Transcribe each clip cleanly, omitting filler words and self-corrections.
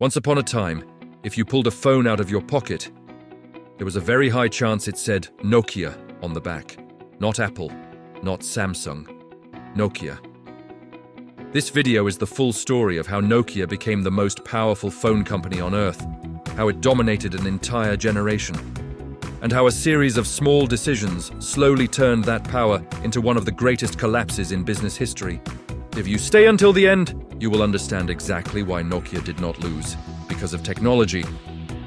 Once upon a time, if you pulled a phone out of your pocket, there was a very high chance it said Nokia on the back. Not Apple, not Samsung, Nokia. This video is the full story of how Nokia became the most powerful phone company on Earth, how it dominated an entire generation, and how a series of small decisions slowly turned that power into one of the greatest collapses in business history. If you stay until the end, you will understand exactly why Nokia did not lose, because of technology,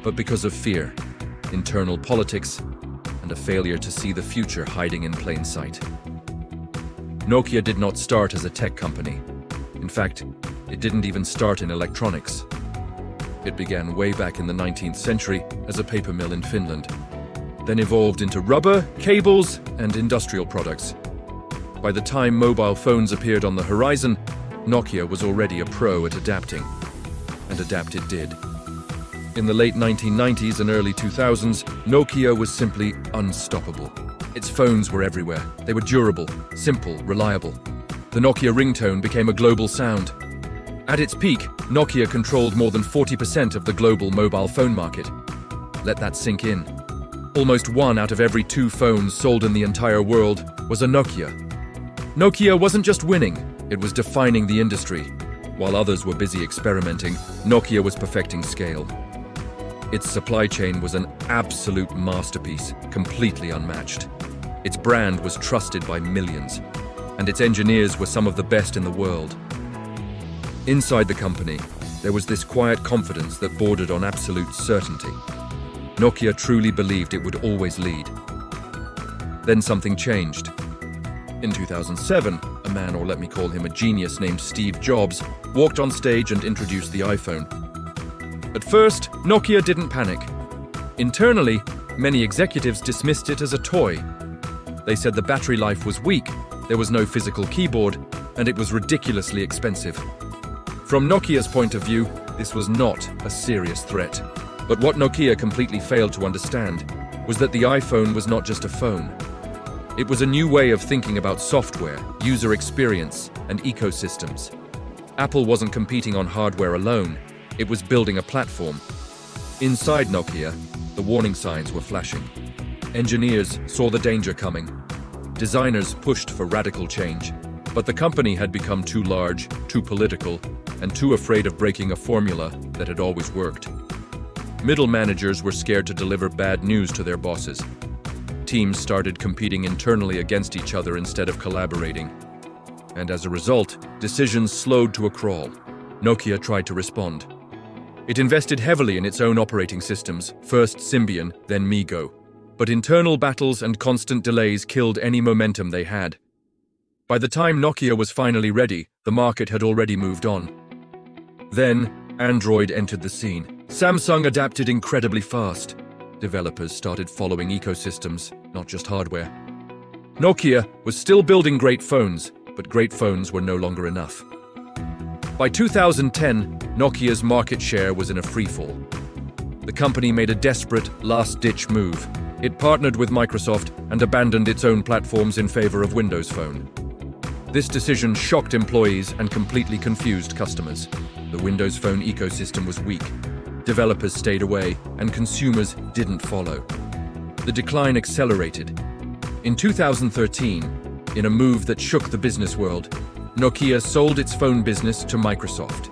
but because of fear, internal politics, and a failure to see the future hiding in plain sight. Nokia did not start as a tech company. In fact, it didn't even start in electronics. It began way back in the 19th century as a paper mill in Finland, then evolved into rubber, cables, and industrial products. By the time mobile phones appeared on the horizon, Nokia was already a pro at adapting, and adapt it did. In the late 1990s and early 2000s, Nokia was simply unstoppable. Its phones were everywhere. They were durable, simple, reliable. The Nokia ringtone became a global sound. At its peak, Nokia controlled more than 40% of the global mobile phone market. Let that sink in. Almost 1 out of every 2 phones sold in the entire world was a Nokia. Nokia wasn't just winning, it was defining the industry. While others were busy experimenting, Nokia was perfecting scale. Its supply chain was an absolute masterpiece, completely unmatched. Its brand was trusted by millions, and its engineers were some of the best in the world. Inside the company, there was this quiet confidence that bordered on absolute certainty. Nokia truly believed it would always lead. Then something changed. In 2007, a man, or let me call him a genius, named Steve Jobs, walked on stage and introduced the iPhone. At first, Nokia didn't panic. Internally, many executives dismissed it as a toy. They said the battery life was weak, there was no physical keyboard, and it was ridiculously expensive. From Nokia's point of view, this was not a serious threat. But what Nokia completely failed to understand was that the iPhone was not just a phone. It was a new way of thinking about software, user experience, and ecosystems. Apple wasn't competing on hardware alone, it was building a platform. Inside Nokia, the warning signs were flashing. Engineers saw the danger coming. Designers pushed for radical change. But the company had become too large, too political, and too afraid of breaking a formula that had always worked. Middle managers were scared to deliver bad news to their bosses. Teams started competing internally against each other instead of collaborating. And as a result, decisions slowed to a crawl. Nokia tried to respond. It invested heavily in its own operating systems, first Symbian, then MeeGo. But internal battles and constant delays killed any momentum they had. By the time Nokia was finally ready, the market had already moved on. Then, Android entered the scene. Samsung adapted incredibly fast. Developers started following ecosystems, not just hardware. Nokia was still building great phones, but great phones were no longer enough. By 2010, Nokia's market share was in a freefall. The company made a desperate, last-ditch move. It partnered with Microsoft and abandoned its own platforms in favor of Windows Phone. This decision shocked employees and completely confused customers. The Windows Phone ecosystem was weak. Developers stayed away, and consumers didn't follow. The decline accelerated. In 2013, in a move that shook the business world, Nokia sold its phone business to Microsoft.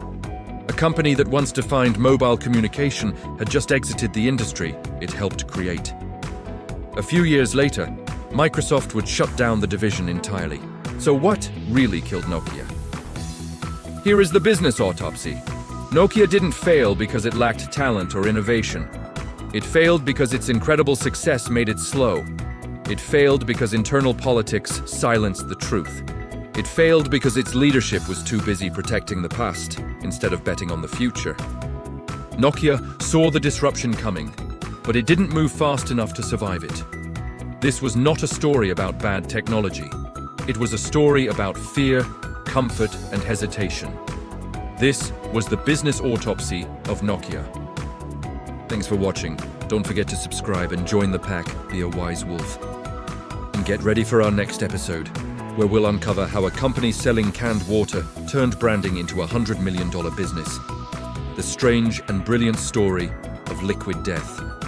A company that once defined mobile communication had just exited the industry it helped create. A few years later, Microsoft would shut down the division entirely. So what really killed Nokia? Here is the business autopsy. Nokia didn't fail because it lacked talent or innovation. It failed because its incredible success made it slow. It failed because internal politics silenced the truth. It failed because its leadership was too busy protecting the past instead of betting on the future. Nokia saw the disruption coming, but it didn't move fast enough to survive it. This was not a story about bad technology. It was a story about fear, comfort, and hesitation. This was the business autopsy of Nokia. Thanks for watching. Don't forget to subscribe and join the pack via WiseWolf. And get ready for our next episode, where we'll uncover how a company selling canned water turned branding into a $100 million business. the strange and brilliant story of liquid death.